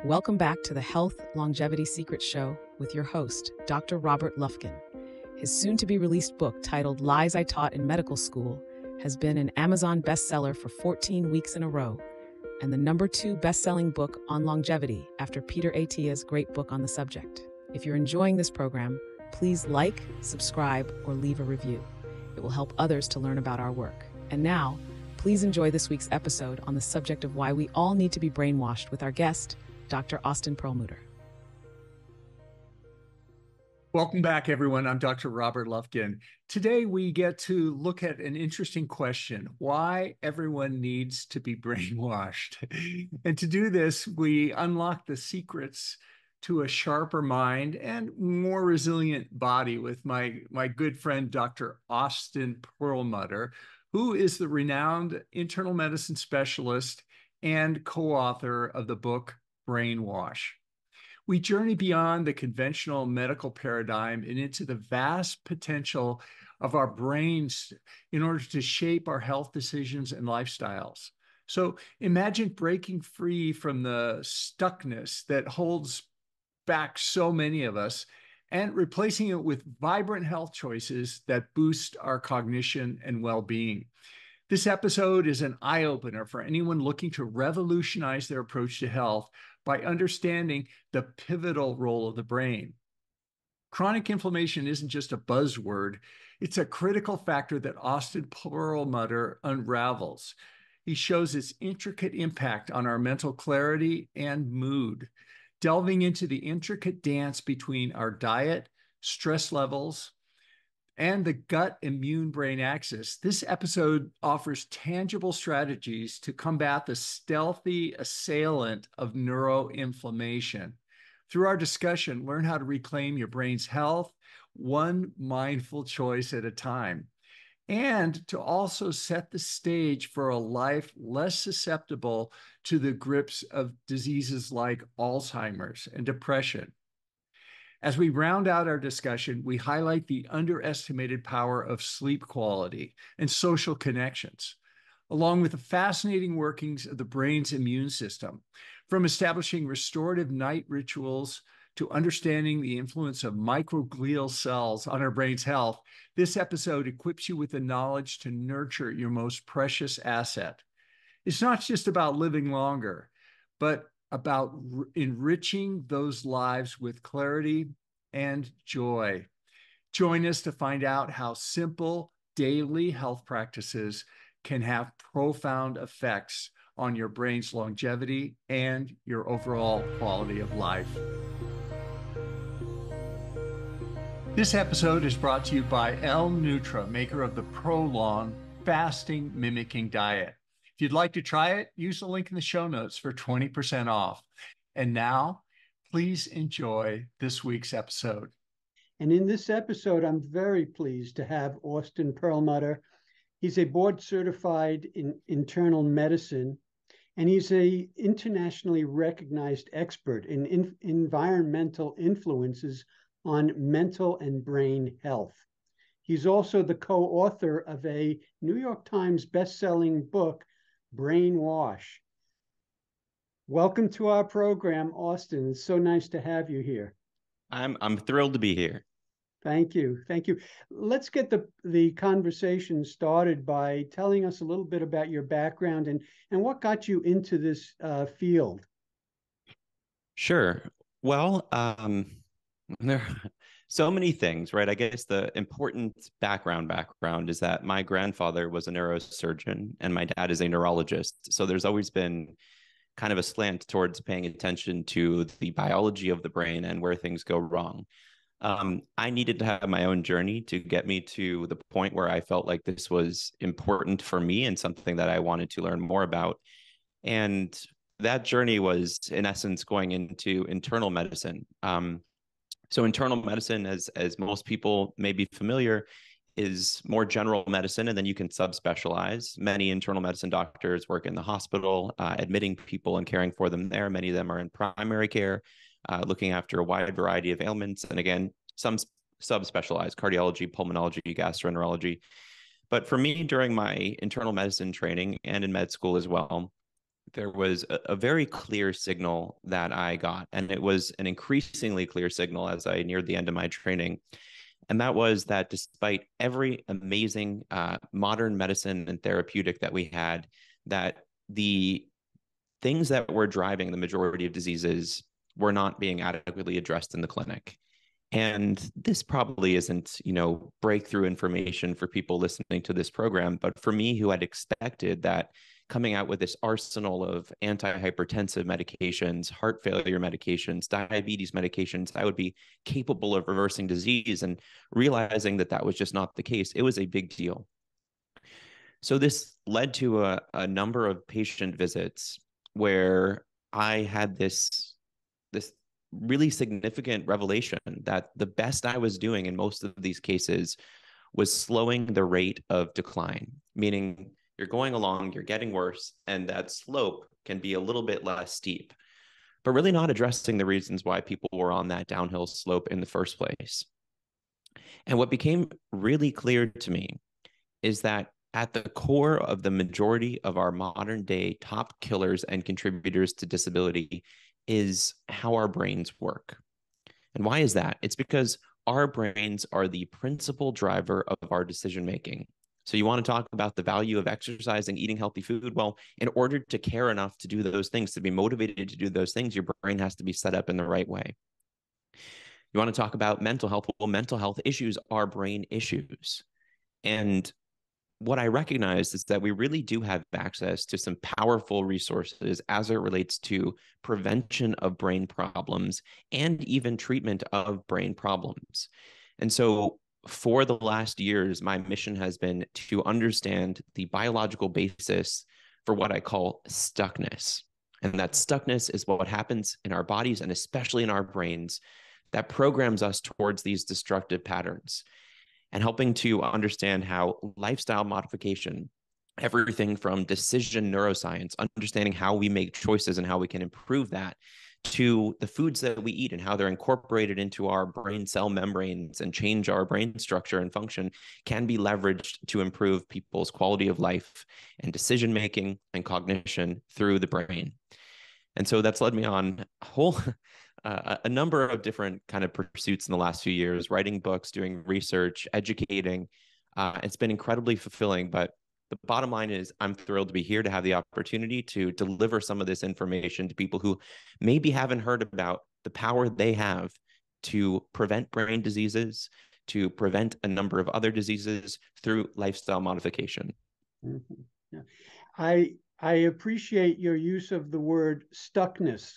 Welcome back to the Health Longevity Secrets Show with your host, Dr. Robert Lufkin. His soon-to-be-released book titled Lies I Taught in Medical School has been an Amazon bestseller for 14 weeks in a row and the #2 best-selling book on longevity after Peter Attia's great book on the subject. If you're enjoying this program, please like, subscribe, or leave a review. It will help others to learn about our work. And now, please enjoy this week's episode on the subject of why we all need to be brainwashed with our guest, Dr. Austin Perlmutter. Welcome back, everyone. I'm Dr. Robert Lufkin. Today, we get to look at an interesting question: why everyone needs to be brainwashed. And to do this, we unlock the secrets to a sharper mind and more resilient body with my good friend, Dr. Austin Perlmutter, who is the renowned internal medicine specialist and co-author of the book Brainwashed. We journey beyond the conventional medical paradigm and into the vast potential of our brains in order to shape our health decisions and lifestyles. So imagine breaking free from the stuckness that holds back so many of us and replacing it with vibrant health choices that boost our cognition and well-being. This episode is an eye-opener for anyone looking to revolutionize their approach to health by understanding the pivotal role of the brain. Chronic inflammation isn't just a buzzword, it's a critical factor that Austin Perlmutter unravels. He shows its intricate impact on our mental clarity and mood, delving into the intricate dance between our diet, stress levels, and the gut immune brain axis. This episode offers tangible strategies to combat the stealthy assailant of neuroinflammation. Through our discussion, learn how to reclaim your brain's health, one mindful choice at a time, and to also set the stage for a life less susceptible to the grips of diseases like Alzheimer's and depression. As we round out our discussion, we highlight the underestimated power of sleep quality and social connections, along with the fascinating workings of the brain's immune system, from establishing restorative night rituals to understanding the influence of microglial cells on our brain's health. This episode equips you with the knowledge to nurture your most precious asset. It's not just about living longer, but about enriching those lives with clarity and joy. Join us to find out how simple daily health practices can have profound effects on your brain's longevity and your overall quality of life. This episode is brought to you by L Nutra, maker of the Prolong fasting mimicking diet. If you'd like to try it, use the link in the show notes for 20% off. And now, please enjoy this week's episode. And in this episode, I'm very pleased to have Austin Perlmutter. He's a board-certified in internal medicine, and he's an internationally recognized expert in environmental influences on mental and brain health. He's also the co-author of a New York Times best-selling book, Brainwashed. Welcome to our program, Austin. It's so nice to have you here. I'm thrilled to be here. Thank you. Thank you. Let's get the conversation started by telling us a little bit about your background and what got you into this field. Sure. Well, there are so many things, right? I guess the important background is that my grandfather was a neurosurgeon and my dad is a neurologist. So there's always been kind of a slant towards paying attention to the biology of the brain and where things go wrong. I needed to have my own journey to get me to the point where I felt like this was important for me and something that I wanted to learn more about. And that journey was, in essence, going into internal medicine. So internal medicine, as most people may be familiar, is more general medicine, and then you can subspecialize. Many internal medicine doctors work in the hospital, admitting people and caring for them there. Many of them are in primary care, looking after a wide variety of ailments. And again, some subspecialized: cardiology, pulmonology, gastroenterology. But for me, during my internal medicine training and in med school as well, there was a very clear signal that I got, and it was an increasingly clear signal as I neared the end of my training. And that was that despite every amazing modern medicine and therapeutic that we had, that the things that were driving the majority of diseases were not being adequately addressed in the clinic. And this probably isn't, breakthrough information for people listening to this program, but for me, who had expected that coming out with this arsenal of antihypertensive medications, heart failure medications, diabetes medications, I would be capable of reversing disease, and realizing that that was just not the case, it was a big deal. So this led to a number of patient visits where I had this really significant revelation that the best I was doing in most of these cases was slowing the rate of decline, meaning you're going along, you're getting worse, and that slope can be a little bit less steep, but really not addressing the reasons why people were on that downhill slope in the first place. And what became really clear to me is that at the core of the majority of our modern day top killers and contributors to disability is how our brains work. And why is that? It's because our brains are the principal driver of our decision making. So you want to talk about the value of exercising, eating healthy food? Well, in order to care enough to do those things, to be motivated to do those things, your brain has to be set up in the right way. You want to talk about mental health? Well, mental health issues are brain issues. And what I recognize is that we really do have access to some powerful resources as it relates to prevention of brain problems and even treatment of brain problems. And so for the last years, my mission has been to understand the biological basis for what I call stuckness. And that stuckness is what happens in our bodies, and especially in our brains, that programs us towards these destructive patterns. And helping to understand how lifestyle modification, everything from decision neuroscience, understanding how we make choices and how we can improve that, to the foods that we eat and how they're incorporated into our brain cell membranes and change our brain structure and function, can be leveraged to improve people's quality of life and decision making and cognition through the brain. And so that's led me on a number of different kind of pursuits in the last few years, writing books, doing research, educating. It's been incredibly fulfilling, but the bottom line is I'm thrilled to be here to have the opportunity to deliver some of this information to people who maybe haven't heard about the power they have to prevent brain diseases, to prevent a number of other diseases through lifestyle modification. Mm-hmm. Yeah. I appreciate your use of the word stuckness.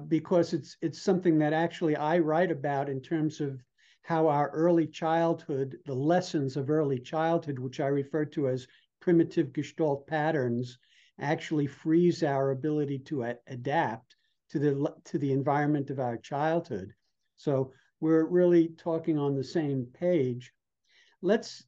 Because it's something that actually I write about in terms of how our early childhood, the lessons of early childhood, which I refer to as primitive Gestalt patterns, actually freeze our ability to adapt to the environment of our childhood. So we're really talking on the same page. Let's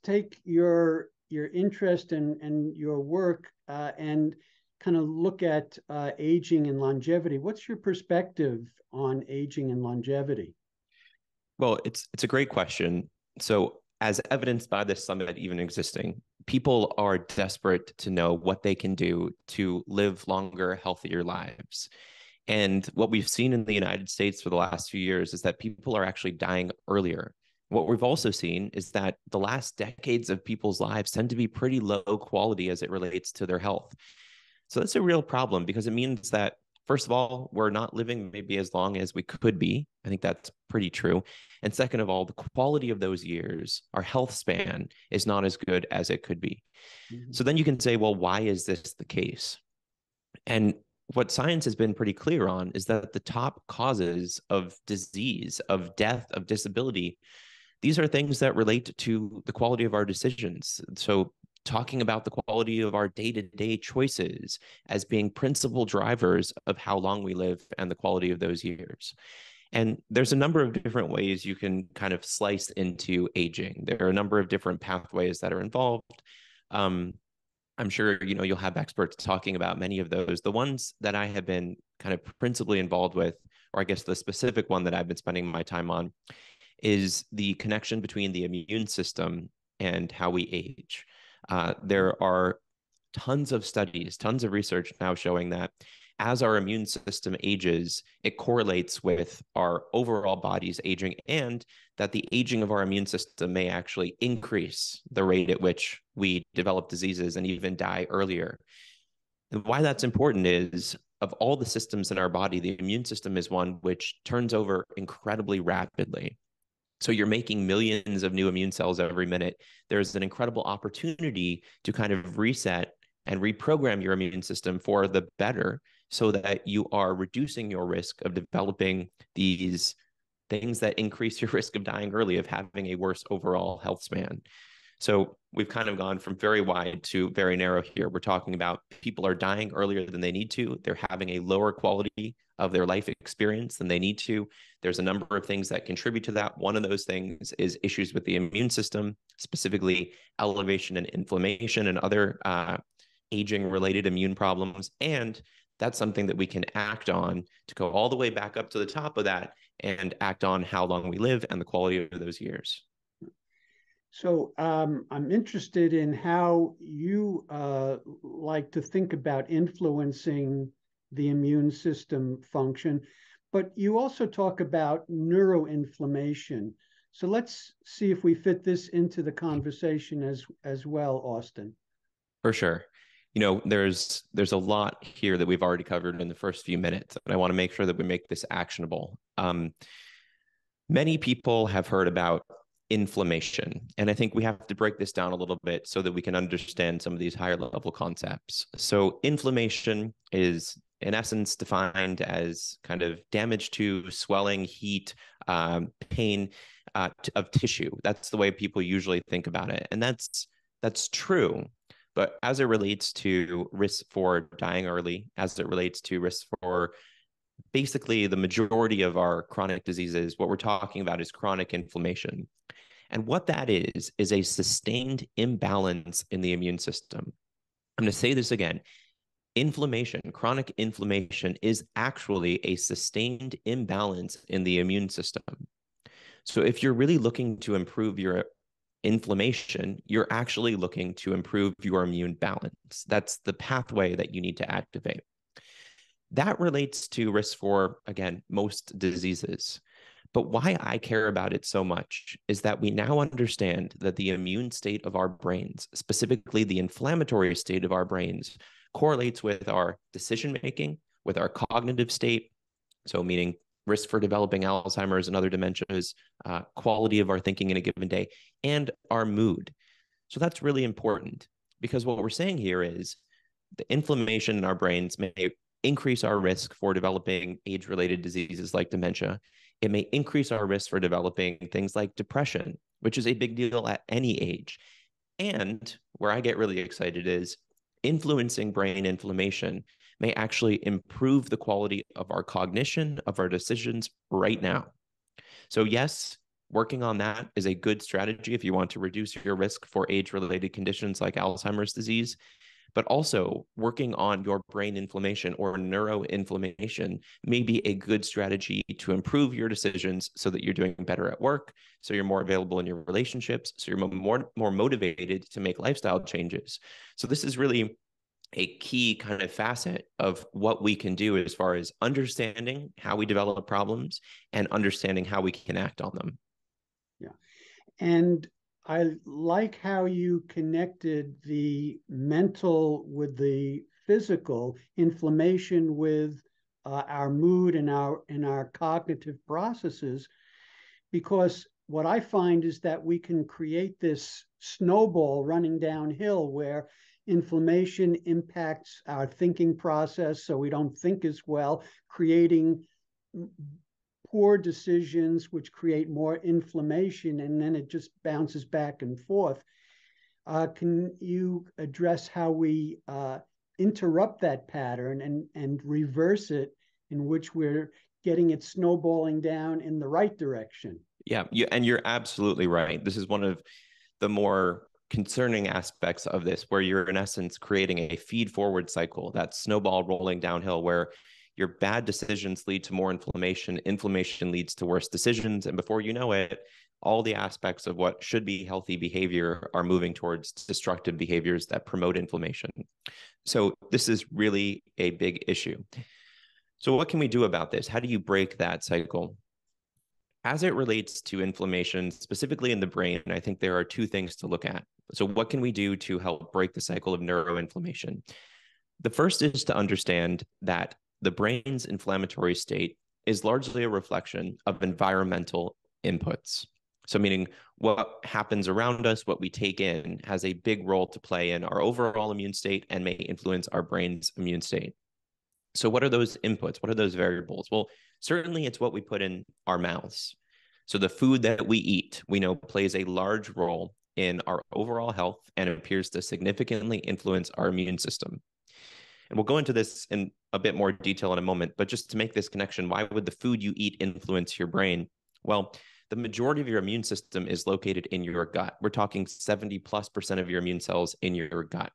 take your interest and your work and kind of look at aging and longevity. What's your perspective on aging and longevity? Well, it's a great question. So as evidenced by this summit even existing, people are desperate to know what they can do to live longer, healthier lives. And what we've seen in the United States for the last few years is that people are actually dying earlier. What we've also seen is that the last decades of people's lives tend to be pretty low quality as it relates to their health. So that's a real problem, because it means that, first of all, we're not living maybe as long as we could be. I think that's pretty true. And second of all, the quality of those years, our health span, is not as good as it could be. Mm-hmm. So then you can say, well, why is this the case? And what science has been pretty clear on is that the top causes of disease, of death, of disability, these are things that relate to the quality of our decisions. So talking about the quality of our day-to-day choices as being principal drivers of how long we live and the quality of those years. And there's a number of different ways you can kind of slice into aging. There are a number of different pathways that are involved. I'm sure, you'll have experts talking about many of those. The ones that I have been kind of principally involved with, or I guess the specific one that I've been spending my time on, is the connection between the immune system and how we age. There are tons of studies, tons of research now showing that as our immune system ages, it correlates with our overall body's aging, and that the aging of our immune system may actually increase the rate at which we develop diseases and even die earlier. And why that's important is, of all the systems in our body, the immune system is one which turns over incredibly rapidly. So you're making millions of new immune cells every minute. There's an incredible opportunity to kind of reset and reprogram your immune system for the better, so that you are reducing your risk of developing these things that increase your risk of dying early, of having a worse overall health span. So we've kind of gone from very wide to very narrow here. We're talking about people are dying earlier than they need to. They're having a lower quality of their life experience than they need to. There's a number of things that contribute to that. One of those things is issues with the immune system, specifically elevation and inflammation and other aging-related immune problems. And that's something that we can act on to go all the way back up to the top of that and act on how long we live and the quality of those years. So I'm interested in how you like to think about influencing the immune system function, but you also talk about neuroinflammation. So let's see if we fit this into the conversation as well, Austin. For sure. You know, there's a lot here that we've already covered in the first few minutes, and I want to make sure that we make this actionable. Many people have heard about inflammation, and I think we have to break this down a little bit so that we can understand some of these higher level concepts. So inflammation is, in essence, defined as kind of damage to swelling, heat, pain of tissue. That's the way people usually think about it, and that's true. But as it relates to risk for dying early, as it relates to risk for basically the majority of our chronic diseases, what we're talking about is chronic inflammation. And what that is a sustained imbalance in the immune system. I'm going to say this again. Inflammation, chronic inflammation, is actually a sustained imbalance in the immune system. So if you're really looking to improve your inflammation, you're actually looking to improve your immune balance. That's the pathway that you need to activate. That relates to risk for, again, most diseases. But why I care about it so much is that we now understand that the immune state of our brains, specifically the inflammatory state of our brains, correlates with our decision-making, with our cognitive state, so meaning risk for developing Alzheimer's and other dementias, quality of our thinking in a given day, and our mood. So that's really important, because what we're saying here is the inflammation in our brains may increase our risk for developing age-related diseases like dementia. It may increase our risk for developing things like depression, which is a big deal at any age. And where I get really excited is influencing brain inflammation may actually improve the quality of our cognition, of our decisions right now. So yes, working on that is a good strategy if you want to reduce your risk for age-related conditions like Alzheimer's disease. But also working on your brain inflammation or neuroinflammation may be a good strategy to improve your decisions so that you're doing better at work, so you're more available in your relationships, so you're more motivated to make lifestyle changes. So this is really a key kind of facet of what we can do as far as understanding how we develop problems and understanding how we can act on them. Yeah. And I like how you connected the mental with the physical, inflammation with our mood and our cognitive processes, because what I find is that we can create this snowball running downhill where inflammation impacts our thinking process, so we don't think as well, creating poor decisions, which create more inflammation, and then it just bounces back and forth. Can you address how we interrupt that pattern and reverse it, in which we're getting it snowballing down in the right direction? Yeah, and you're absolutely right. This is one of the more concerning aspects of this, where you're in essence creating a feed forward cycle, that snowball rolling downhill, where Your bad decisions lead to more inflammation. Inflammation leads to worse decisions. And before you know it, all the aspects of what should be healthy behavior are moving towards destructive behaviors that promote inflammation. So this is really a big issue. So what can we do about this? How do you break that cycle? As it relates to inflammation, specifically in the brain, I think there are two things to look at. So what can we do to help break the cycle of neuroinflammation? The first is to understand that the brain's inflammatory state is largely a reflection of environmental inputs. So meaning what happens around us, what we take in, has a big role to play in our overall immune state and may influence our brain's immune state. So what are those inputs? What are those variables? Well, certainly it's what we put in our mouths. So the food that we eat, we know plays a large role in our overall health and appears to significantly influence our immune system. And we'll go into this in a bit more detail in a moment, but just to make this connection, why would the food you eat influence your brain? Well, the majority of your immune system is located in your gut. We're talking 70+% of your immune cells in your gut.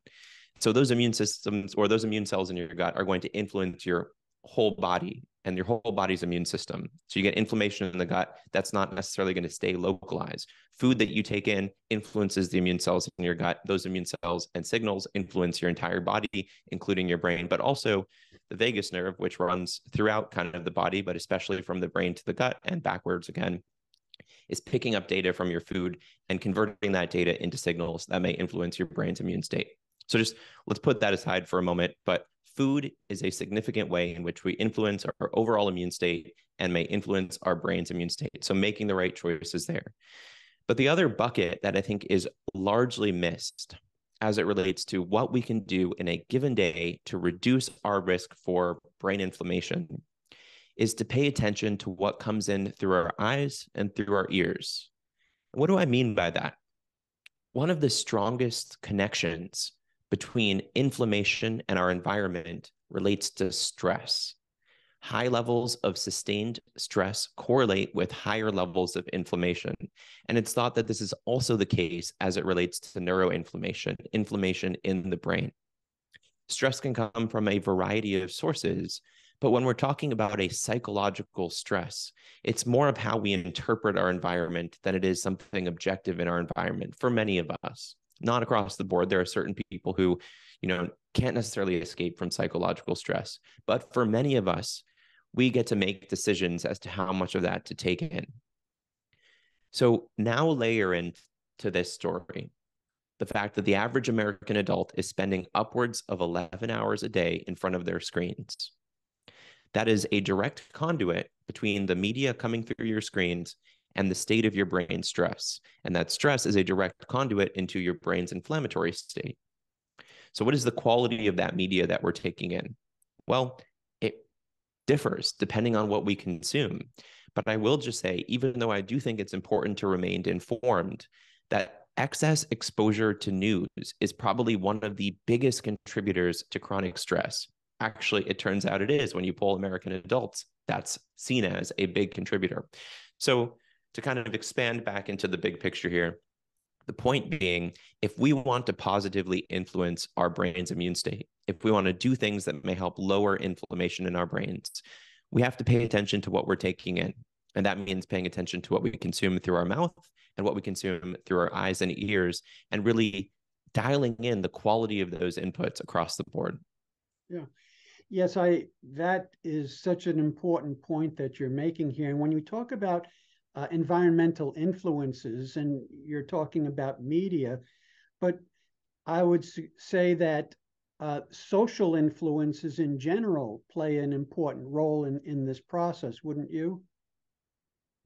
So those immune systems or those immune cells in your gut are going to influence your whole body and your whole body's immune system. So you get inflammation in the gut. That's not necessarily going to stay localized. Food that you take in influences the immune cells in your gut. Those immune cells and signals influence your entire body, including your brain, but also the vagus nerve, which runs throughout kind of the body, but especially from the brain to the gut and backwards again, is picking up data from your food and converting that data into signals that may influence your brain's immune state. So just let's put that aside for a moment, but food is a significant way in which we influence our overall immune state and may influence our brain's immune state. So making the right choices there. But the other bucket that I think is largely missed as it relates to what we can do in a given day to reduce our risk for brain inflammation is to pay attention to what comes in through our eyes and through our ears. What do I mean by that? One of the strongest connections between inflammation and our environment relates to stress. High levels of sustained stress correlate with higher levels of inflammation. And it's thought that this is also the case as it relates to neuroinflammation, inflammation in the brain. Stress can come from a variety of sources, but when we're talking about a psychological stress, it's more of how we interpret our environment than it is something objective in our environment for many of us. Not across the board. There are certain people who, can't necessarily escape from psychological stress. But for many of us, we get to make decisions as to how much of that to take in. So now layer into this story the fact that the average American adult is spending upwards of 11 hours a day in front of their screens. That is a direct conduit between the media coming through your screens and the state of your brain stress. And that stress is a direct conduit into your brain's inflammatory state. So what is the quality of that media that we're taking in? Well, it differs depending on what we consume. But I will just say, even though I do think it's important to remain informed, that excess exposure to news is probably one of the biggest contributors to chronic stress. Actually, it turns out it is. When you poll American adults, that's seen as a big contributor. So to kind of expand back into the big picture here, the point being, if we want to positively influence our brain's immune state, if we want to do things that may help lower inflammation in our brains, we have to pay attention to what we're taking in. And that means paying attention to what we consume through our mouth and what we consume through our eyes and ears, and really dialing in the quality of those inputs across the board. Yeah. Yes, that is such an important point that you're making here. And when you talk about environmental influences, and you're talking about media, but I would say that social influences in general play an important role in this process, wouldn't you?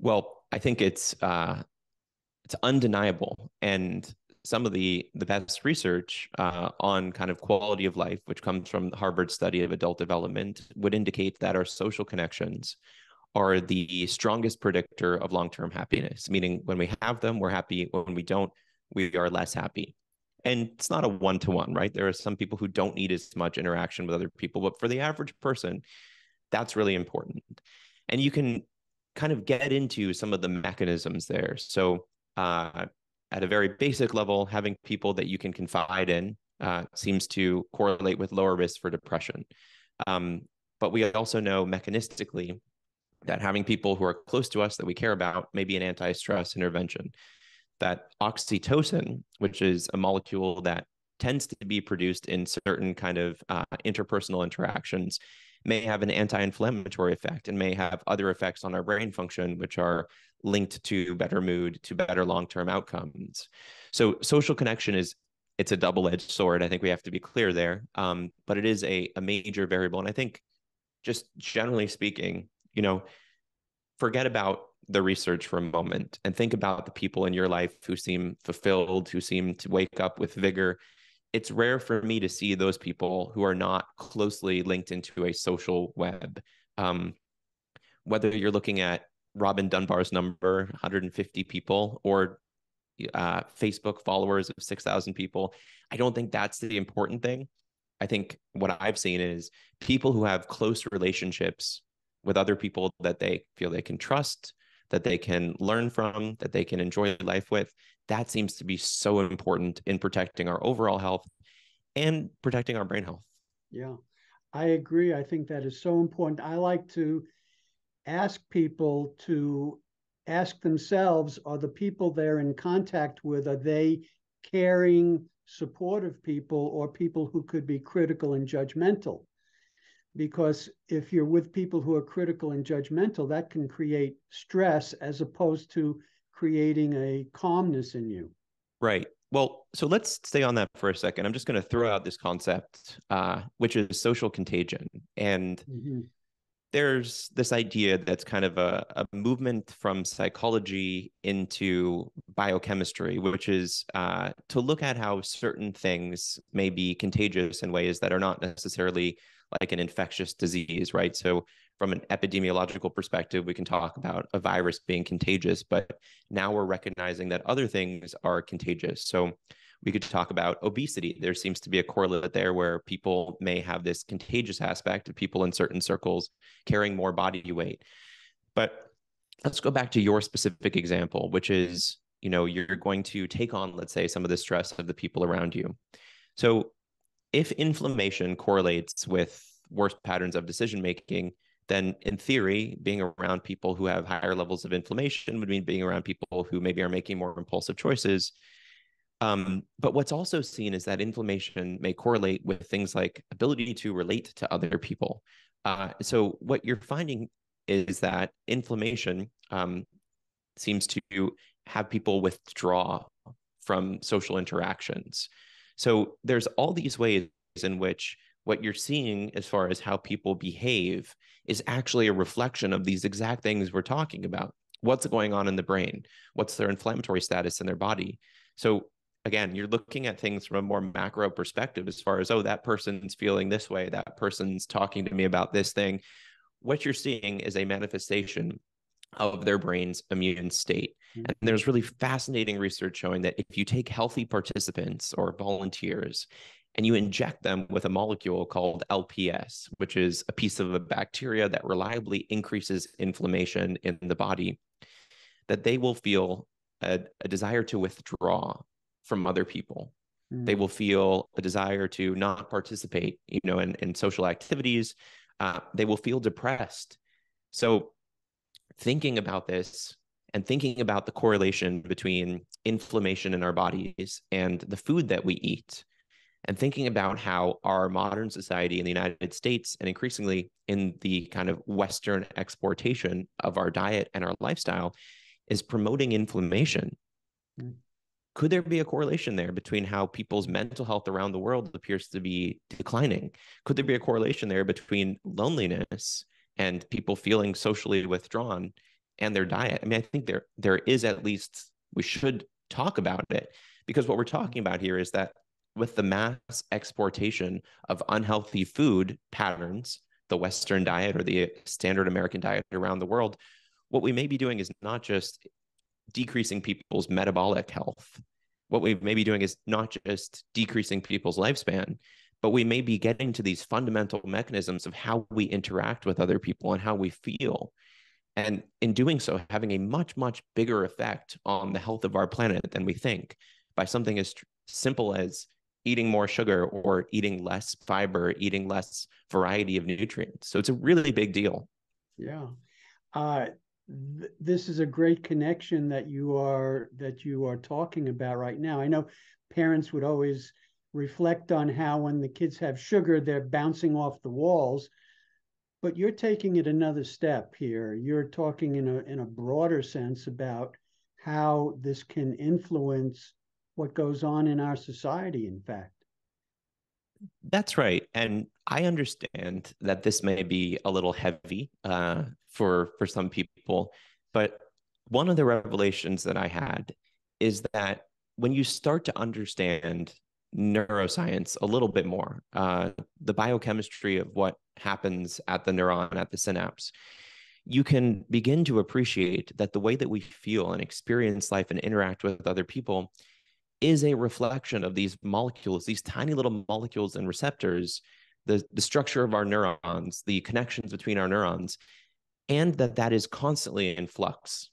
Well, I think it's undeniable, and some of the best research on kind of quality of life, which comes from the Harvard study of adult development, would indicate that our social connections are the strongest predictor of long-term happiness, meaning when we have them, we're happy. When we don't, we are less happy. And it's not a one-to-one, right? There are some people who don't need as much interaction with other people, but for the average person, that's really important. And you can kind of get into some of the mechanisms there. So at a very basic level, having people that you can confide in seems to correlate with lower risk for depression. But we also know mechanistically that having people who are close to us that we care about may be an anti-stress intervention. That oxytocin, which is a molecule that tends to be produced in certain kind of interpersonal interactions, may have an anti-inflammatory effect and may have other effects on our brain function, which are linked to better mood, to better long-term outcomes. So social connection it's a double-edged sword. I think we have to be clear there. But it is a major variable. And I think just generally speaking, forget about the research for a moment and think about the people in your life who seem fulfilled, who seem to wake up with vigor. It's rare for me to see those people who are not closely linked into a social web. Whether you're looking at Robin Dunbar's number, 150 people, or Facebook followers of 6,000 people, I don't think that's the important thing. I think what I've seen is people who have close relationships with other people that they feel they can trust, that they can learn from, that they can enjoy life with. That seems to be so important in protecting our overall health and protecting our brain health. Yeah, I agree. I think that is so important. I like to ask people to ask themselves, are the people they're in contact with, are they caring, supportive people, or people who could be critical and judgmental? Because if you're with people who are critical and judgmental, that can create stress as opposed to creating a calmness in you. Right. Well, so let's stay on that for a second. I'm just going to throw out this concept, which is social contagion. And there's this idea that's kind of a movement from psychology into biochemistry, which is to look at how certain things may be contagious in ways that are not necessarily like an infectious disease, right? So from an epidemiological perspective, we can talk about a virus being contagious, but now we're recognizing that other things are contagious. So we could talk about obesity. There seems to be a correlate there where people may have this contagious aspect of people in certain circles carrying more body weight. But let's go back to your specific example, which is, you're going to take on, let's say, some of the stress of the people around you. So if inflammation correlates with worse patterns of decision making, then in theory, being around people who have higher levels of inflammation would mean being around people who maybe are making more impulsive choices. But what's also seen is that inflammation may correlate with things like ability to relate to other people. So what you're finding is that inflammation seems to have people withdraw from social interactions. So there's all these ways in which what you're seeing as far as how people behave is actually a reflection of these exact things we're talking about. What's going on in the brain? What's their inflammatory status in their body? So again, you're looking at things from a more macro perspective as far as, oh, that person's feeling this way, that person's talking to me about this thing. What you're seeing is a manifestation of their brain's immune state. And there's really fascinating research showing that if you take healthy participants or volunteers and you inject them with a molecule called LPS, which is a piece of a bacteria that reliably increases inflammation in the body, that they will feel a desire to withdraw from other people. They will feel a desire to not participate, in social activities. They will feel depressed. So thinking about this and thinking about the correlation between inflammation in our bodies and the food that we eat, and thinking about how our modern society in the United States and increasingly in the kind of Western exportation of our diet and our lifestyle is promoting inflammation. Could there be a correlation there between how people's mental health around the world appears to be declining? Could there be a correlation there between loneliness and people feeling socially withdrawn and their diet? I mean, I think there is, at least we should talk about it, because what we're talking about here is that with the mass exportation of unhealthy food patterns, the Western diet or the standard American diet around the world, what we may be doing is not just decreasing people's metabolic health. What we may be doing is not just decreasing people's lifespan, but we may be getting to these fundamental mechanisms of how we interact with other people and how we feel. And in doing so, having a much, much bigger effect on the health of our planet than we think, by something as simple as eating more sugar or eating less fiber, eating less variety of nutrients. So it's a really big deal. Yeah. This is a great connection that you are talking about right now. I know parents would always reflect on how when the kids have sugar, they're bouncing off the walls, but you're taking it another step here. You're talking in a broader sense about how this can influence what goes on in our society, in fact. That's right. And I understand that this may be a little heavy for some people, but one of the revelations that I had is that when you start to understand neuroscience a little bit more, the biochemistry of what happens at the neuron, at the synapse, you can begin to appreciate that the way that we feel and experience life and interact with other people is a reflection of these molecules, these tiny little molecules and receptors, the structure of our neurons, the connections between our neurons, and that is constantly in flux.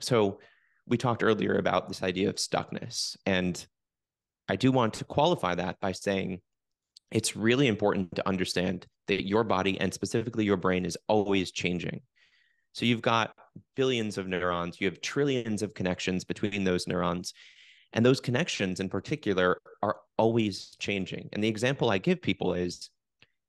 So we talked earlier about this idea of stuckness, and I do want to qualify that by saying it's really important to understand that your body, and specifically your brain, is always changing. So you've got billions of neurons, you have trillions of connections between those neurons, and those connections in particular are always changing. And the example I give people is,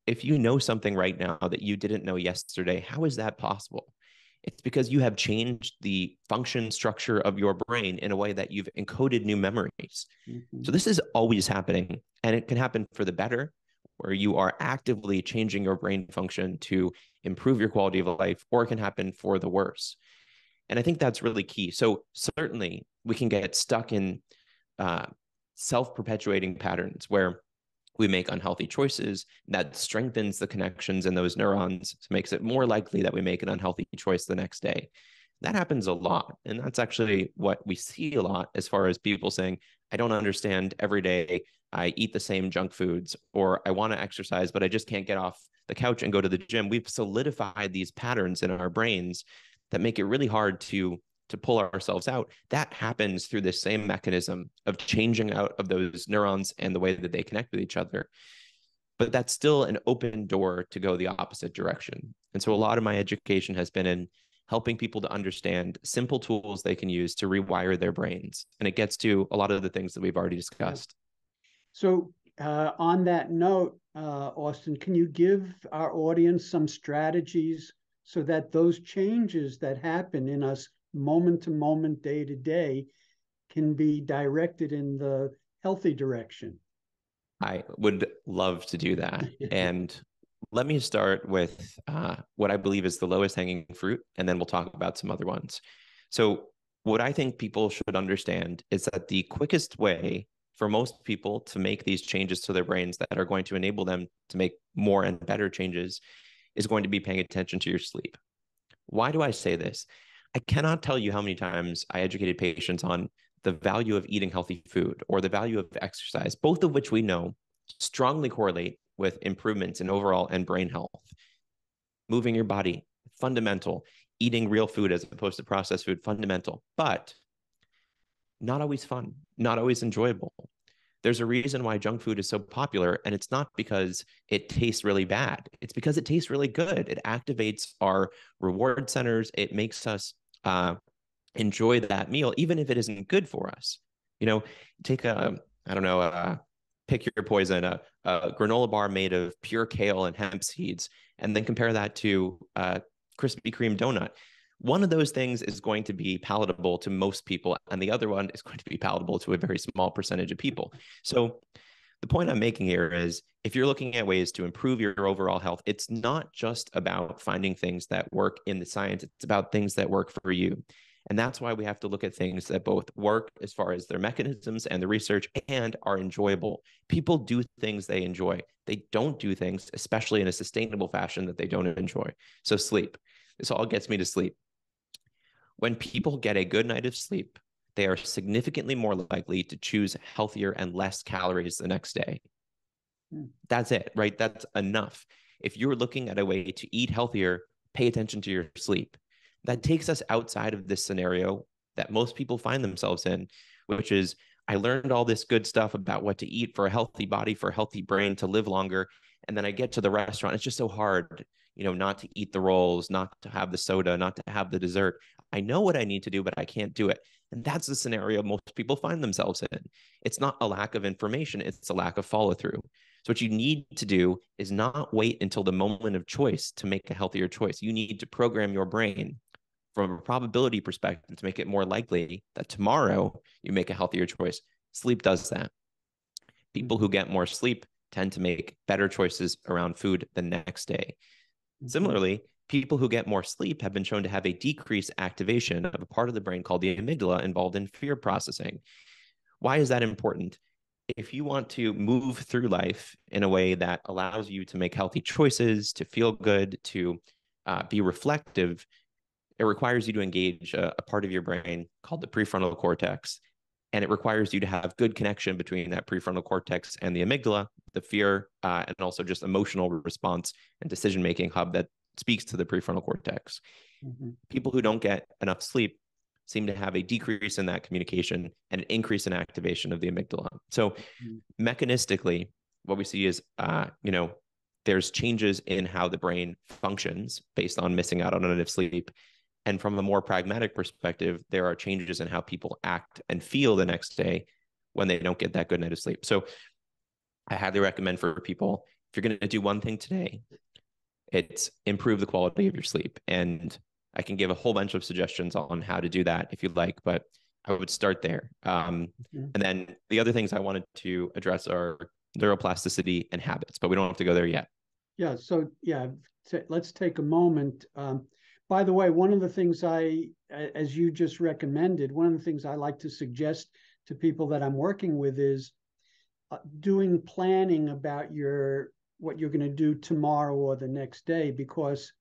if you know something right now that you didn't know yesterday, how is that possible? It's because you have changed the function structure of your brain in a way that you've encoded new memories. Mm-hmm. So this is always happening, and it can happen for the better, where you are actively changing your brain function to improve your quality of life, or it can happen for the worse. And I think that's really key. So certainly we can get stuck in self-perpetuating patterns where we make unhealthy choices that strengthens the connections in those neurons, makes it more likely that we make an unhealthy choice the next day. That happens a lot. And that's actually what we see a lot as far as people saying, I don't understand every day I eat the same junk foods, or I want to exercise, but I just can't get off the couch and go to the gym. We've solidified these patterns in our brains that make it really hard to pull ourselves out. That happens through this same mechanism of changing out of those neurons and the way that they connect with each other. But that's still an open door to go the opposite direction. And so a lot of my education has been in helping people to understand simple tools they can use to rewire their brains. And it gets to a lot of the things that we've already discussed. So on that note, Austin, can you give our audience some strategies so that those changes that happen in us moment to moment, day to day, can be directed in the healthy direction? I would love to do that. And let me start with what I believe is the lowest hanging fruit, and then we'll talk about some other ones. So what I think people should understand is that the quickest way for most people to make these changes to their brains that are going to enable them to make more and better changes is going to be paying attention to your sleep. Why do I say this? I cannot tell you how many times I educated patients on the value of eating healthy food or the value of exercise, both of which we know strongly correlate with improvements in overall and brain health. Moving your body, fundamental. Eating real food as opposed to processed food, fundamental. But not always fun, not always enjoyable. There's a reason why junk food is so popular, and it's not because it tastes really bad. It's because it tastes really good. It activates our reward centers. It makes us enjoy that meal, even if it isn't good for us. You know, take pick your poison, a granola bar made of pure kale and hemp seeds, and then compare that to a Krispy Kreme donut. One of those things is going to be palatable to most people, and the other one is going to be palatable to a very small percentage of people. So the point I'm making here is, if you're looking at ways to improve your overall health, it's not just about finding things that work in the science. It's about things that work for you. And that's why we have to look at things that both work as far as their mechanisms and the research and are enjoyable. People do things they enjoy. They don't do things, especially in a sustainable fashion, that they don't enjoy. So sleep. This all gets me to sleep. When people get a good night of sleep, they are significantly more likely to choose healthier and less calories the next day. That's it, right? That's enough. If you're looking at a way to eat healthier, pay attention to your sleep. That takes us outside of this scenario that most people find themselves in, which is, I learned all this good stuff about what to eat for a healthy body, for a healthy brain, to live longer. And then I get to the restaurant. It's just so hard, not to eat the rolls, not to have the soda, not to have the dessert. I know what I need to do, but I can't do it. And that's the scenario most people find themselves in. It's not a lack of information, it's a lack of follow through. So what you need to do is not wait until the moment of choice to make a healthier choice. You need to program your brain from a probability perspective to make it more likely that tomorrow you make a healthier choice. Sleep does that. People who get more sleep tend to make better choices around food the next day. Similarly, people who get more sleep have been shown to have a decreased activation of a part of the brain called the amygdala involved in fear processing. Why is that important? If you want to move through life in a way that allows you to make healthy choices, to feel good, to be reflective, it requires you to engage a part of your brain called the prefrontal cortex. And it requires you to have good connection between that prefrontal cortex and the amygdala, the fear, and also just emotional response and decision-making hub that speaks to the prefrontal cortex. People who don't get enough sleep seem to have a decrease in that communication and an increase in activation of the amygdala. So mechanistically, what we see is, there's changes in how the brain functions based on missing out on enough sleep. And from a more pragmatic perspective, there are changes in how people act and feel the next day when they don't get that good night of sleep. So I highly recommend for people, if you're going to do one thing today, it's improve the quality of your sleep. And I can give a whole bunch of suggestions on how to do that if you'd like, but I would start there. And then the other things I wanted to address are neuroplasticity and habits, but we don't have to go there yet. Yeah. So let's take a moment. By the way, one of the things as you just recommended, one of the things I like to suggest to people that I'm working with is doing planning about what you're going to do tomorrow or the next day, because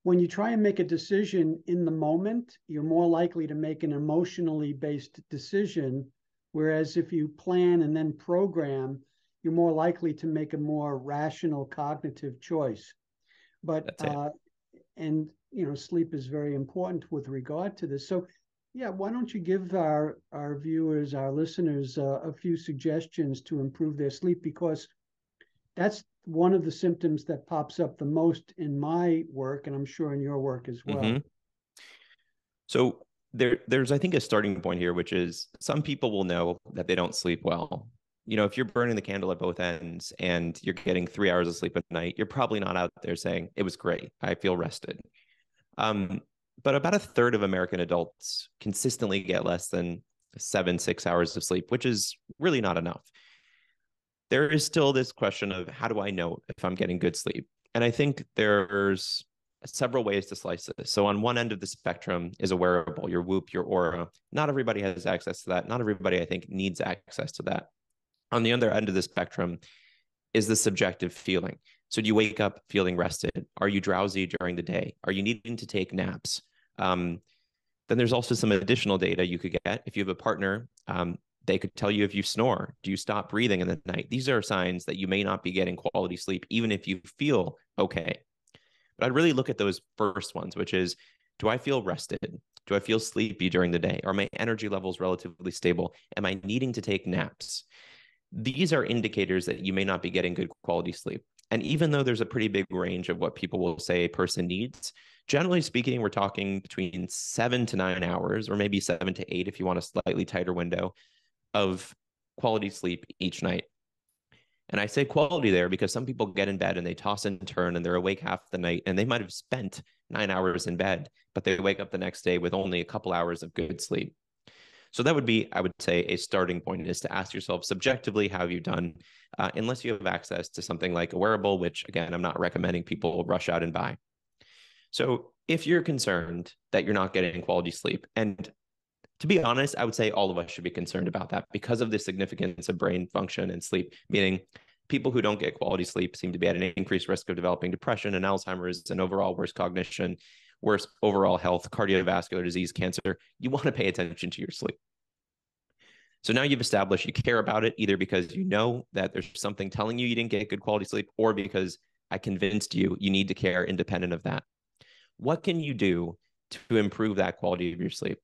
when you try and make a decision in the moment, you're more likely to make an emotionally based decision. Whereas if you plan and then program, you're more likely to make a more rational cognitive choice. But sleep is very important with regard to this. So why don't you give our viewers, our listeners, a few suggestions to improve their sleep, because that's one of the symptoms that pops up the most in my work, and I'm sure in your work as well. So there's, I think, a starting point here, which is some people will know that they don't sleep well. If you're burning the candle at both ends and you're getting 3 hours of sleep at night, you're probably not out there saying, it was great, I feel rested. But about a third of American adults consistently get less than 6 hours of sleep, which is really not enough. There is still this question of, how do I know if I'm getting good sleep? And I think there's several ways to slice this. So on one end of the spectrum is a wearable, your Whoop, your Aura. Not everybody has access to that. Not everybody, I think, needs access to that. On the other end of the spectrum is the subjective feeling. So do you wake up feeling rested? Are you drowsy during the day? Are you needing to take naps? Then there's also some additional data you could get. If you have a partner, they could tell you if you snore. Do you stop breathing in the night? These are signs that you may not be getting quality sleep, even if you feel okay. But I'd really look at those first ones, which is, do I feel rested? Do I feel sleepy during the day? Are my energy levels relatively stable? Am I needing to take naps? These are indicators that you may not be getting good quality sleep. And even though there's a pretty big range of what people will say a person needs, generally speaking, we're talking between 7 to 9 hours, or maybe 7 to 8 if you want a slightly tighter window of quality sleep each night. And I say quality there because some people get in bed and they toss and turn and they're awake half the night, and they might have spent 9 hours in bed, but they wake up the next day with only a couple hours of good sleep. So that would be, I would say, a starting point, is to ask yourself subjectively, how have you done? Unless you have access to something like a wearable, which, again, I'm not recommending people rush out and buy. So if you're concerned that you're not getting quality sleep, and to be honest, I would say all of us should be concerned about that because of the significance of brain function and sleep, meaning people who don't get quality sleep seem to be at an increased risk of developing depression and Alzheimer's and overall worse cognition, worse overall health, cardiovascular disease, cancer. You want to pay attention to your sleep. So now you've established you care about it, either because you know that there's something telling you didn't get good quality sleep, or because I convinced you need to care independent of that. What can you do to improve that quality of your sleep?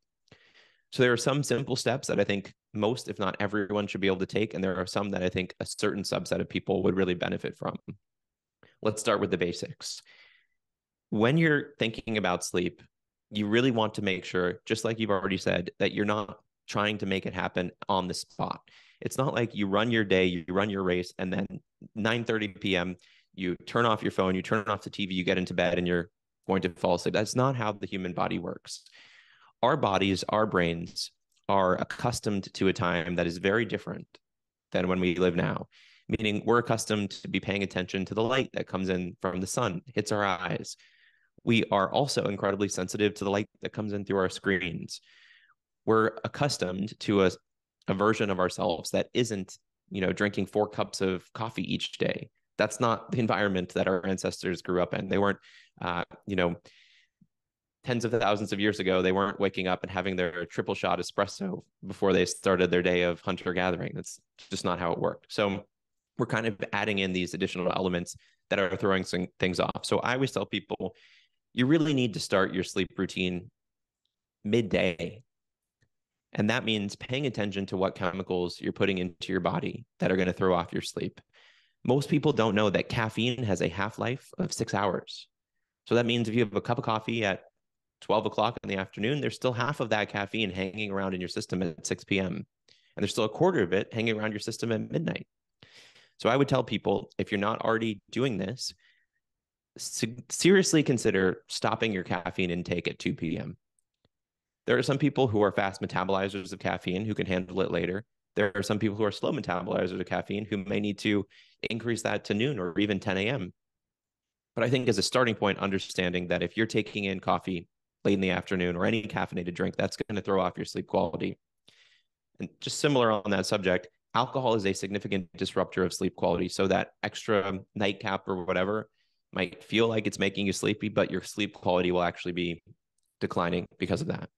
So there are some simple steps that I think most, if not everyone, should be able to take. And there are some that I think a certain subset of people would really benefit from. Let's start with the basics. When you're thinking about sleep, you really want to make sure, just like you've already said, that you're not trying to make it happen on the spot. It's not like you run your day, you run your race, and then 9:30 p.m., you turn off your phone, you turn off the TV, you get into bed, and you're going to fall asleep. That's not how the human body works. Our bodies, our brains are accustomed to a time that is very different than when we live now, meaning we're accustomed to be paying attention to the light that comes in from the sun, hits our eyes. We are also incredibly sensitive to the light that comes in through our screens. We're accustomed to a version of ourselves that isn't, drinking 4 cups of coffee each day. That's not the environment that our ancestors grew up in. They weren't, tens of thousands of years ago, they weren't waking up and having their triple shot espresso before they started their day of hunter-gathering. That's just not how it worked. So we're kind of adding in these additional elements that are throwing some things off. So I always tell people, you really need to start your sleep routine midday. And that means paying attention to what chemicals you're putting into your body that are going to throw off your sleep. Most people don't know that caffeine has a half-life of 6 hours. So that means if you have a cup of coffee at 12 o'clock in the afternoon, there's still half of that caffeine hanging around in your system at 6 p.m. And there's still a quarter of it hanging around your system at midnight. So I would tell people, if you're not already doing this, seriously consider stopping your caffeine intake at 2 p.m. There are some people who are fast metabolizers of caffeine who can handle it later. There are some people who are slow metabolizers of caffeine who may need to increase that to noon or even 10 a.m. But I think as a starting point, understanding that if you're taking in coffee late in the afternoon or any caffeinated drink, that's going to throw off your sleep quality. And just similar on that subject, alcohol is a significant disruptor of sleep quality. So that extra nightcap or whatever might feel like it's making you sleepy, but your sleep quality will actually be declining because of that.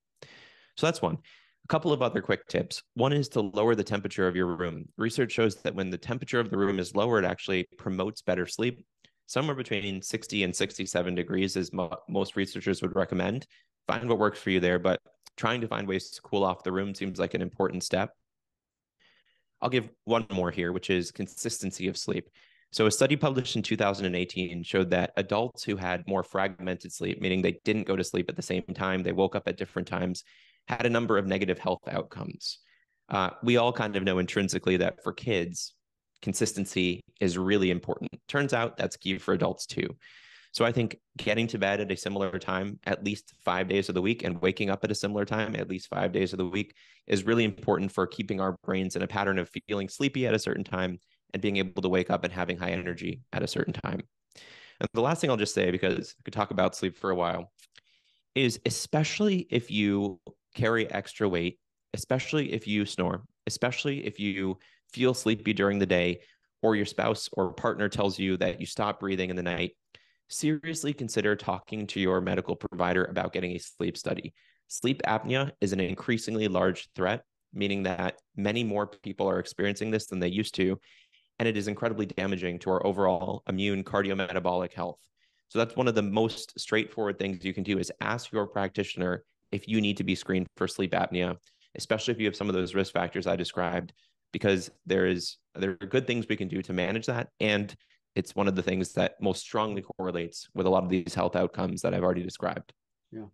So that's one. A couple of other quick tips. One is to lower the temperature of your room. Research shows that when the temperature of the room is lower, it actually promotes better sleep. Somewhere between 60 and 67 degrees is most researchers would recommend. Find what works for you there, but trying to find ways to cool off the room seems like an important step. I'll give one more here, which is consistency of sleep. So a study published in 2018 showed that adults who had more fragmented sleep, meaning they didn't go to sleep at the same time, they woke up at different times, had a number of negative health outcomes. We all kind of know intrinsically that for kids, consistency is really important. Turns out that's key for adults too. So I think getting to bed at a similar time, at least 5 days of the week, and waking up at a similar time, at least 5 days of the week, is really important for keeping our brains in a pattern of feeling sleepy at a certain time and being able to wake up and having high energy at a certain time. And the last thing I'll just say, because I could talk about sleep for a while, is especially if you carry extra weight, especially if you snore, especially if you feel sleepy during the day, or your spouse or partner tells you that you stop breathing in the night, seriously consider talking to your medical provider about getting a sleep study. Sleep apnea is an increasingly large threat, meaning that many more people are experiencing this than they used to, and it is incredibly damaging to our overall immune cardiometabolic health. So that's one of the most straightforward things you can do, is ask your practitioner if you need to be screened for sleep apnea, especially if you have some of those risk factors I described, because there are good things we can do to manage that. And it's one of the things that most strongly correlates with a lot of these health outcomes that I've already described. Yeah.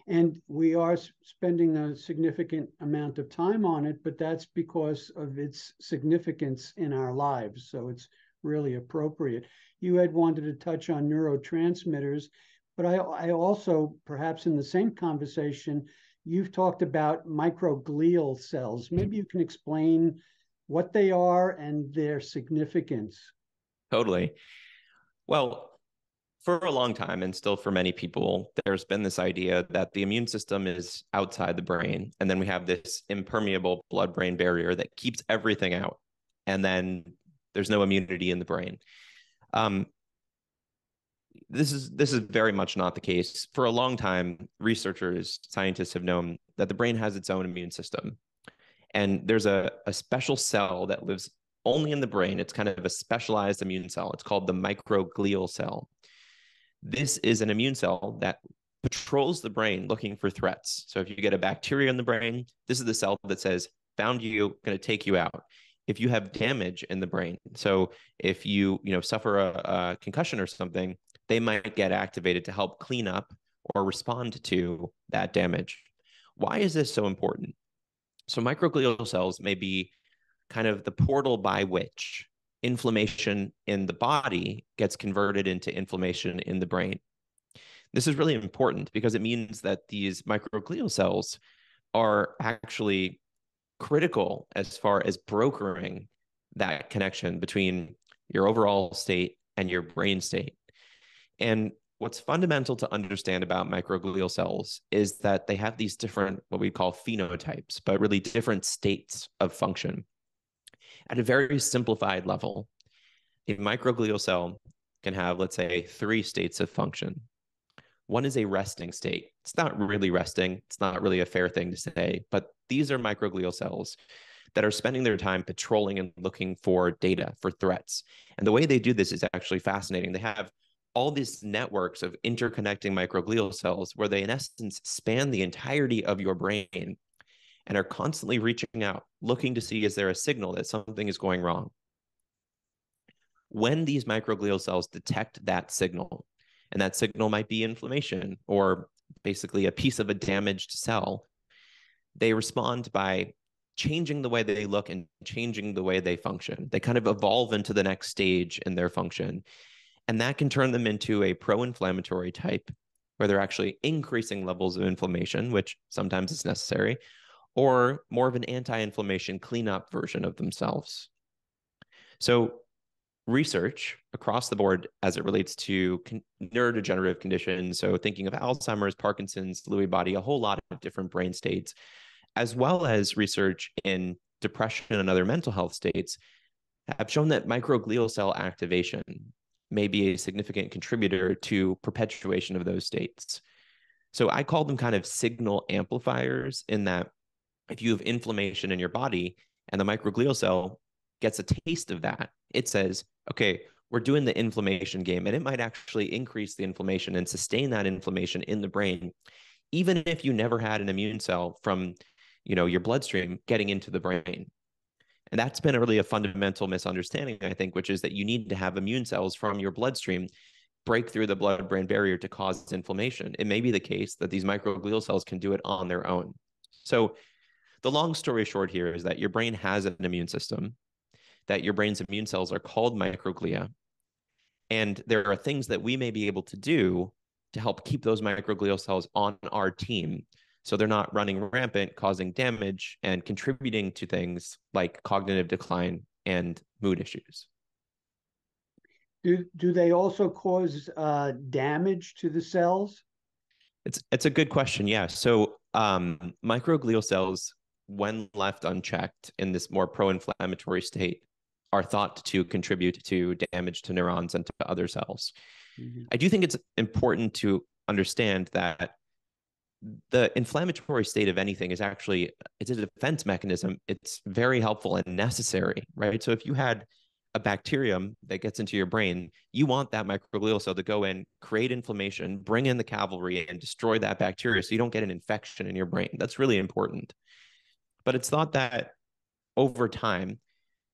And we are spending a significant amount of time on it, but that's because of its significance in our lives. So it's really appropriate. You had wanted to touch on neurotransmitters, but I also, perhaps in the same conversation, you've talked about microglial cells. Maybe you can explain what they are and their significance. Totally. Well, for a long time, and still for many people, there's been this idea that the immune system is outside the brain, and then we have this impermeable blood-brain barrier that keeps everything out, and then there's no immunity in the brain. This is very much not the case. For a long time, researchers, scientists have known that the brain has its own immune system, and there's a special cell that lives only in the brain. It's kind of a specialized immune cell. It's called the microglial cell. This is an immune cell that patrols the brain looking for threats. So if you get a bacteria in the brain, this is the cell that says, found you, going to take you out. If you have damage in the brain, so if you suffer a concussion or something, they might get activated to help clean up or respond to that damage. Why is this so important? So microglial cells may be kind of the portal by which inflammation in the body gets converted into inflammation in the brain. This is really important because it means that these microglial cells are actually critical as far as brokering that connection between your overall state and your brain state. And what's fundamental to understand about microglial cells is that they have these different, what we call phenotypes, but really different states of function. At a very simplified level, a microglial cell can have, let's say, 3 states of function. One is a resting state. It's not really resting. It's not really a fair thing to say, but these are microglial cells that are spending their time patrolling and looking for data, for threats. And the way they do this is actually fascinating. They have all these networks of interconnecting microglial cells where they, in essence, span the entirety of your brain and are constantly reaching out, looking to see, is there a signal that something is going wrong? When these microglial cells detect that signal, and that signal might be inflammation or basically a piece of a damaged cell, they respond by changing the way they look and changing the way they function. They kind of evolve into the next stage in their function. And that can turn them into a pro-inflammatory type, where they're actually increasing levels of inflammation, which sometimes is necessary, or more of an anti-inflammation cleanup version of themselves. So research across the board as it relates to neurodegenerative conditions, so thinking of Alzheimer's, Parkinson's, Lewy body, a whole lot of different brain states, as well as research in depression and other mental health states, have shown that microglial cell activation may be a significant contributor to perpetuation of those states. So I call them kind of signal amplifiers, in that if you have inflammation in your body and the microglial cell gets a taste of that, it says, okay, we're doing the inflammation game, and it might actually increase the inflammation and sustain that inflammation in the brain, even if you never had an immune cell from your bloodstream getting into the brain. And that's been really a fundamental misunderstanding, I think, which is that you need to have immune cells from your bloodstream break through the blood-brain barrier to cause inflammation. It may be the case that these microglial cells can do it on their own. So the long story short here is that your brain has an immune system, that your brain's immune cells are called microglia, and there are things that we may be able to do to help keep those microglial cells on our team, so they're not running rampant, causing damage, and contributing to things like cognitive decline and mood issues. Do they also cause damage to the cells? It's a good question. Yeah. So microglial cells, when left unchecked in this more pro-inflammatory state, are thought to contribute to damage to neurons and to other cells. Mm-hmm. I do think it's important to understand that the inflammatory state of anything is actually, it's a defense mechanism. It's very helpful and necessary, right? So if you had a bacterium that gets into your brain, you want that microglial cell to go in, create inflammation, bring in the cavalry, and destroy that bacteria so you don't get an infection in your brain. That's really important. But it's thought that over time,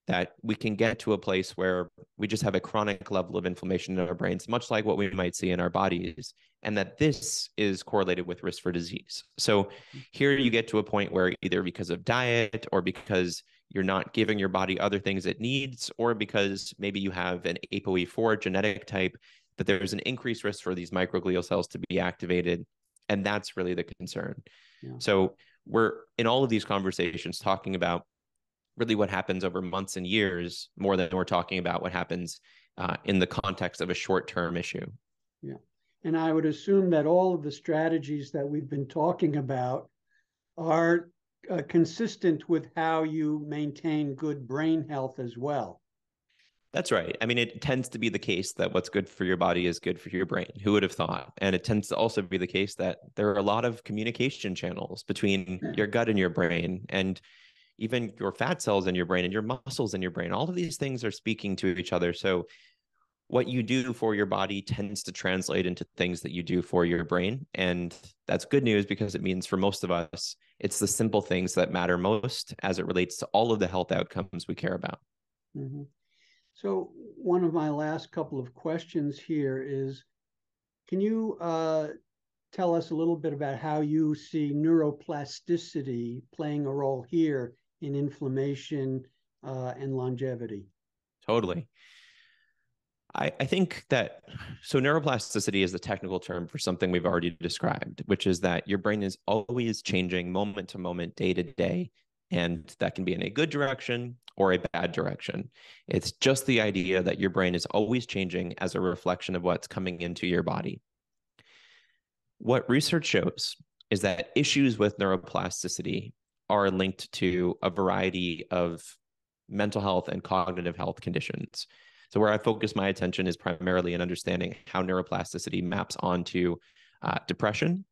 that we can get to a place where we just have a chronic level of inflammation in our brains, much like what we might see in our bodies, and that this is correlated with risk for disease. So here you get to a point where either because of diet, or because you're not giving your body other things it needs, or because maybe you have an ApoE4 genetic type, that there's an increased risk for these microglial cells to be activated. And that's really the concern. Yeah. So we're in all of these conversations talking about really what happens over months and years, more than we're talking about what happens in the context of a short-term issue. Yeah. And I would assume that all of the strategies that we've been talking about are consistent with how you maintain good brain health as well. That's right. I mean, it tends to be the case that what's good for your body is good for your brain. Who would have thought? And it tends to also be the case that there are a lot of communication channels between your gut and your brain, and even your fat cells in your brain and your muscles in your brain. All of these things are speaking to each other. So what you do for your body tends to translate into things that you do for your brain. And that's good news because it means for most of us, it's the simple things that matter most as it relates to all of the health outcomes we care about. Mm-hmm. So one of my last couple of questions here is, can you tell us a little bit about how you see neuroplasticity playing a role here in inflammation and longevity? Totally. I think that, so neuroplasticity is the technical term for something we've already described, which is that your brain is always changing moment to moment, day to day, and that can be in a good direction or a bad direction. It's just the idea that your brain is always changing as a reflection of what's coming into your body. What research shows is that issues with neuroplasticity are linked to a variety of mental health and cognitive health conditions. So where I focus my attention is primarily in understanding how neuroplasticity maps onto depression.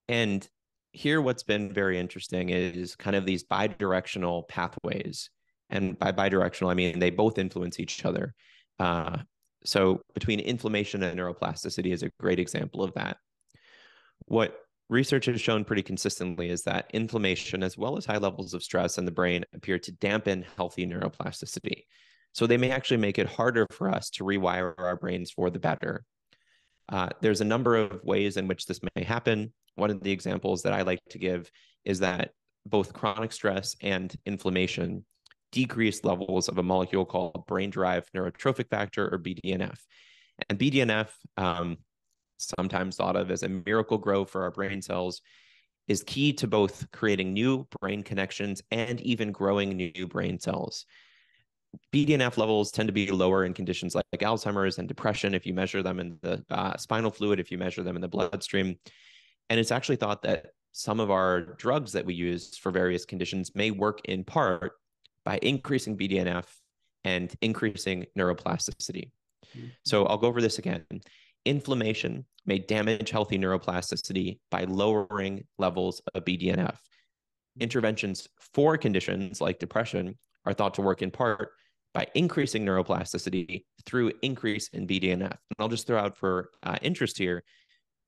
And here, what's been very interesting is kind of these bidirectional pathways. And by bidirectional, I mean they both influence each other. So between inflammation and neuroplasticity is a great example of that. What research has shown pretty consistently is that inflammation, as well as high levels of stress in the brain, appear to dampen healthy neuroplasticity. So they may actually make it harder for us to rewire our brains for the better. There's a number of ways in which this may happen. One of the examples that I like to give is that both chronic stress and inflammation decrease levels of a molecule called brain-derived neurotrophic factor, or BDNF. And BDNF, sometimes thought of as a miracle grow for our brain cells, is key to both creating new brain connections and even growing new brain cells. BDNF levels tend to be lower in conditions like Alzheimer's and depression if you measure them in the spinal fluid, if you measure them in the bloodstream. And it's actually thought that some of our drugs that we use for various conditions may work in part by increasing BDNF and increasing neuroplasticity. Mm-hmm. So I'll go over this again. Inflammation may damage healthy neuroplasticity by lowering levels of BDNF. Interventions for conditions like depression are thought to work in part by increasing neuroplasticity through increase in BDNF. And I'll just throw out for interest here,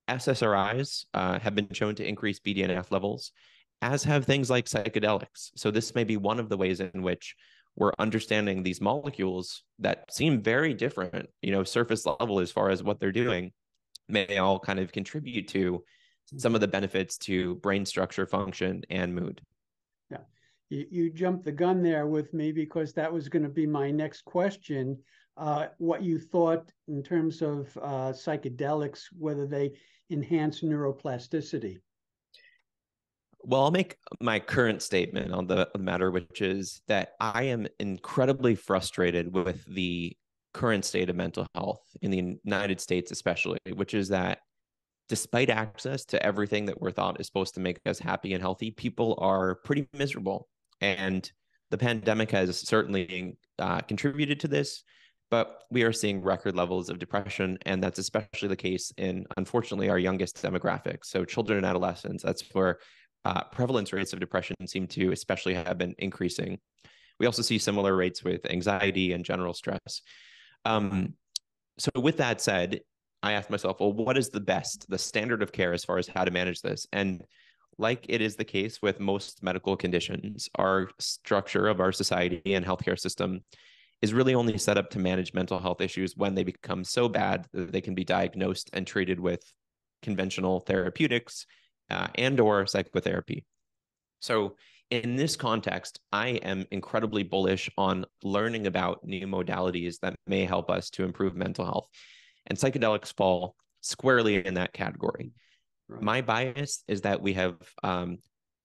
SSRIs have been shown to increase BDNF levels, as have things like psychedelics. So this may be one of the ways in which we're understanding these molecules that seem very different, surface level as far as what they're doing, may all kind of contribute to some of the benefits to brain structure, function, and mood. Yeah, you jumped the gun there with me because that was going to be my next question. What you thought in terms of psychedelics, whether they enhance neuroplasticity. Well, I'll make my current statement on the matter, which is that I am incredibly frustrated with the current state of mental health in the United States, especially, which is that despite access to everything that we're thought is supposed to make us happy and healthy, people are pretty miserable. And the pandemic has certainly contributed to this, but we are seeing record levels of depression. And that's especially the case in, unfortunately, our youngest demographics. So children and adolescents, that's where prevalence rates of depression seem to especially have been increasing. We also see similar rates with anxiety and general stress. So with that said, I asked myself, well, what is the standard of care as far as how to manage this? And like it is the case with most medical conditions, our structure of our society and healthcare system is really only set up to manage mental health issues when they become so bad that they can be diagnosed and treated with conventional therapeutics and or psychotherapy. So in this context, I am incredibly bullish on learning about new modalities that may help us to improve mental health. And psychedelics fall squarely in that category. Right. My bias is that we have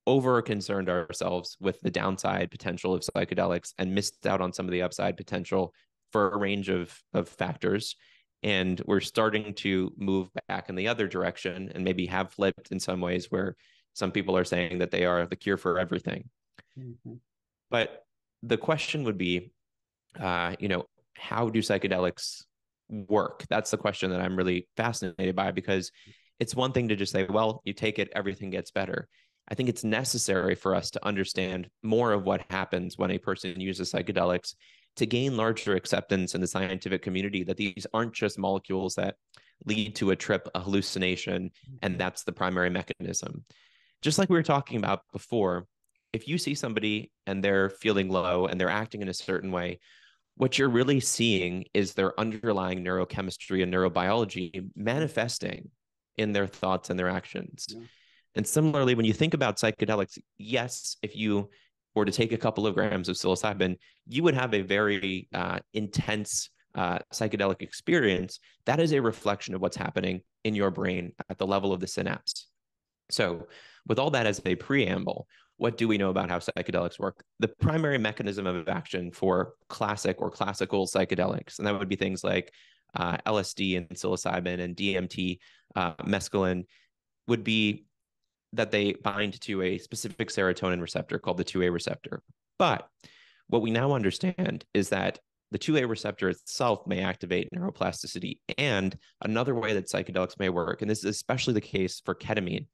over-concerned ourselves with the downside potential of psychedelics and missed out on some of the upside potential for a range of factors. And we're starting to move back in the other direction and maybe have flipped in some ways where some people are saying that they are the cure for everything. Mm-hmm. But the question would be, how do psychedelics work? That's the question that I'm really fascinated by, because it's one thing to just say, well, you take it, everything gets better. I think it's necessary for us to understand more of what happens when a person uses psychedelics to gain larger acceptance in the scientific community that these aren't just molecules that lead to a trip, a hallucination, and that's the primary mechanism. Just like we were talking about before, if you see somebody and they're feeling low and they're acting in a certain way, what you're really seeing is their underlying neurochemistry and neurobiology manifesting in their thoughts and their actions. Yeah. And similarly, when you think about psychedelics, yes, if you were to take a couple of grams of psilocybin, you would have a very intense psychedelic experience. That is a reflection of what's happening in your brain at the level of the synapse. So with all that as a preamble, what do we know about how psychedelics work? The primary mechanism of action for classic or classical psychedelics, and that would be things like LSD and psilocybin and DMT, mescaline, would be that they bind to a specific serotonin receptor called the 2A receptor. But what we now understand is that the 2A receptor itself may activate neuroplasticity. And another way that psychedelics may work, and this is especially the case for ketamine,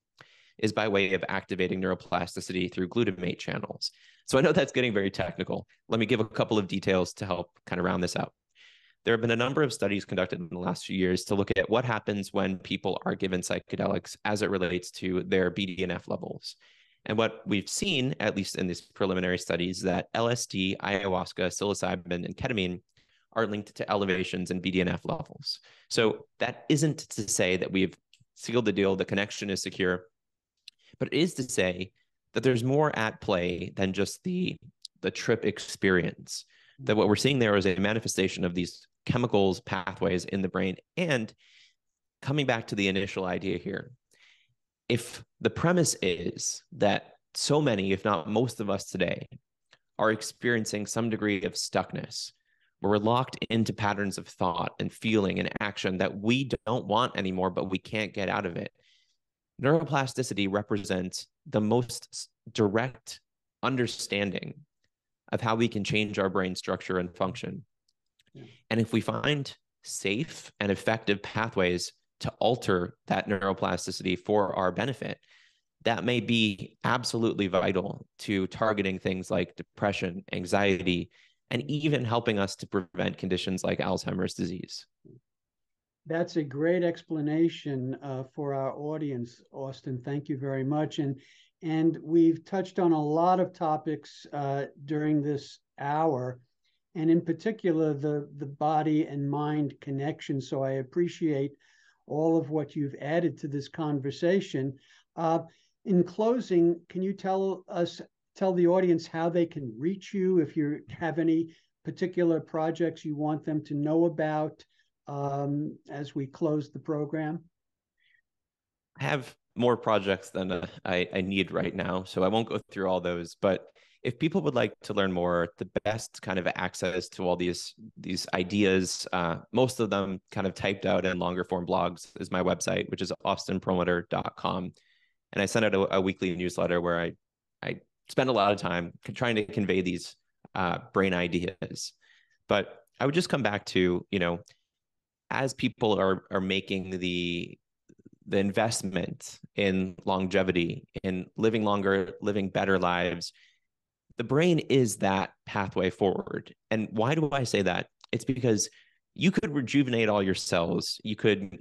is by way of activating neuroplasticity through glutamate channels. So I know that's getting very technical. Let me give a couple of details to help kind of round this out. There have been a number of studies conducted in the last few years to look at what happens when people are given psychedelics as it relates to their BDNF levels. And what we've seen, at least in these preliminary studies, is that LSD, ayahuasca, psilocybin, and ketamine are linked to elevations in BDNF levels. So that isn't to say that we've sealed the deal, the connection is secure, but it is to say that there's more at play than just the trip experience. That what we're seeing there is a manifestation of these chemicals, pathways in the brain. And coming back to the initial idea here, if the premise is that so many, if not most of us today, are experiencing some degree of stuckness, where we're locked into patterns of thought and feeling and action that we don't want anymore, but we can't get out of it, neuroplasticity represents the most direct understanding of how we can change our brain structure and function. Yeah. And if we find safe and effective pathways to alter that neuroplasticity for our benefit, that may be absolutely vital to targeting things like depression, anxiety, and even helping us to prevent conditions like Alzheimer's disease. That's a great explanation for our audience, Austin. Thank you very much. And we've touched on a lot of topics during this hour, and in particular, the body and mind connection. So I appreciate all of what you've added to this conversation. In closing, can you tell the audience how they can reach you, if you have any particular projects you want them to know about as we close the program? I have more projects than I need right now, so I won't go through all those. But if people would like to learn more, the best kind of access to all these ideas, most of them kind of typed out in longer form blogs, is my website, which is austinperlmutter.com. And I send out a weekly newsletter where I spend a lot of time trying to convey these brain ideas. But I would just come back to, as people are making the investment in longevity, in living longer, living better lives, the brain is that pathway forward. And why do I say that? It's because you could rejuvenate all your cells. You could,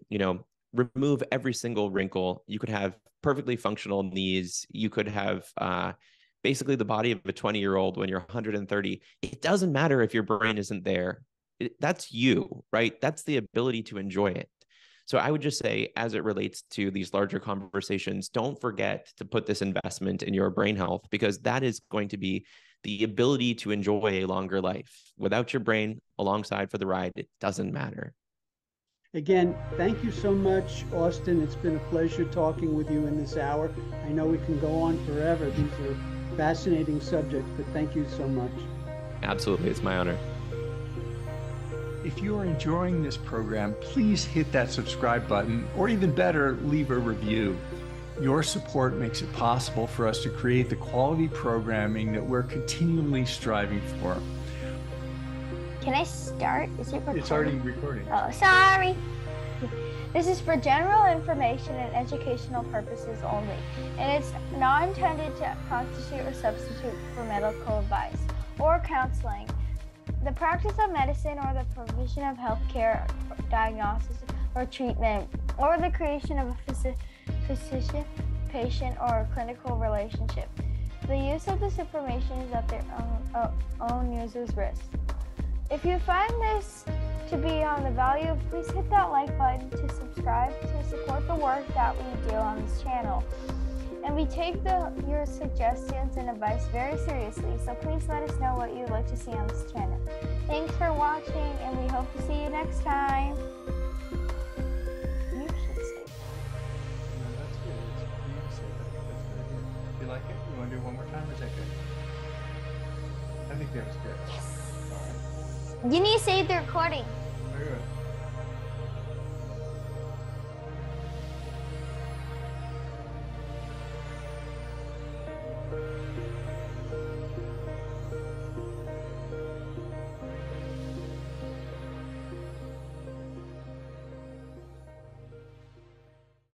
remove every single wrinkle. You could have perfectly functional knees. You could have basically the body of a 20-year-old when you're 130. It doesn't matter if your brain isn't there. That's you, right? That's the ability to enjoy it. So I would just say, as it relates to these larger conversations, don't forget to put this investment in your brain health, because that is going to be the ability to enjoy a longer life. Without your brain alongside for the ride, it doesn't matter. Again, thank you so much, Austin. It's been a pleasure talking with you in this hour. I know we can go on forever. These are fascinating subjects, but thank you so much. Absolutely. It's my honor. If you are enjoying this program, please hit that subscribe button, or even better, leave a review. Your support makes it possible for us to create the quality programming that we're continually striving for. Can I start? Is it recording? It's already recording. Oh, sorry. This is for general information and educational purposes only, and it's not intended to constitute or substitute for medical advice or counseling. The practice of medicine or the provision of healthcare, diagnosis or treatment, or the creation of a physician-patient or clinical relationship. The use of this information is at their own user's risk. If you find this to be on the value, please hit that like button to subscribe to support the work that we do on this channel. And we take your suggestions and advice very seriously, so please let us know what you'd like to see on this channel. Thanks for watching, and we hope to see you next time. You should say that. No, that's good. You can say that. That's very good. You like it? You want to do it one more time, or is that good? I think that was good. Yes. You need to save the recording. Very good.